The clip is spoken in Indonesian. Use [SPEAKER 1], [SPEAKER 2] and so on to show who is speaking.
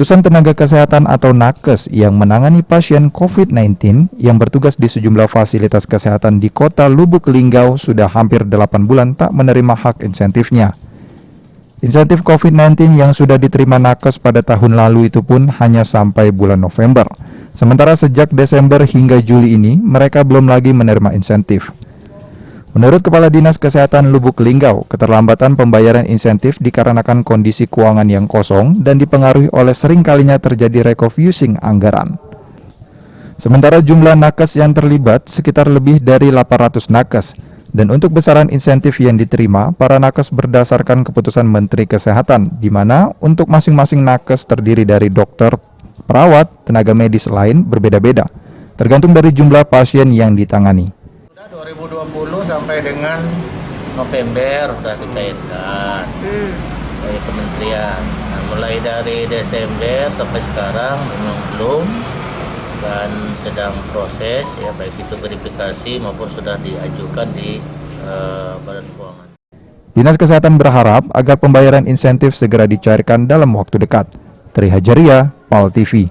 [SPEAKER 1] Ratusan tenaga kesehatan atau nakes yang menangani pasien COVID-19 yang bertugas di sejumlah fasilitas kesehatan di kota Lubuk Linggau sudah hampir 8 bulan tak menerima hak insentifnya. Insentif COVID-19 yang sudah diterima nakes pada tahun lalu itu pun hanya sampai bulan November. Sementara sejak Desember hingga Juli ini mereka belum lagi menerima insentif. Menurut Kepala Dinas Kesehatan Lubuk Linggau, keterlambatan pembayaran insentif dikarenakan kondisi keuangan yang kosong dan dipengaruhi oleh seringkalinya terjadi refocusing anggaran. Sementara jumlah nakes yang terlibat sekitar lebih dari 800 nakes, dan untuk besaran insentif yang diterima, para nakes berdasarkan keputusan Menteri Kesehatan, di mana untuk masing-masing nakes terdiri dari dokter, perawat, tenaga medis lain berbeda-beda, tergantung dari jumlah pasien yang ditangani.
[SPEAKER 2] 2020 sampai dengan November sudah dicairkan dari kementerian. Nah, mulai dari Desember sampai sekarang memang belum dan sedang proses ya, baik itu verifikasi maupun sudah diajukan di Badan Keuangan.
[SPEAKER 1] Dinas Kesehatan berharap agar pembayaran insentif segera dicairkan dalam waktu dekat. Tri Hajaria, PAL TV.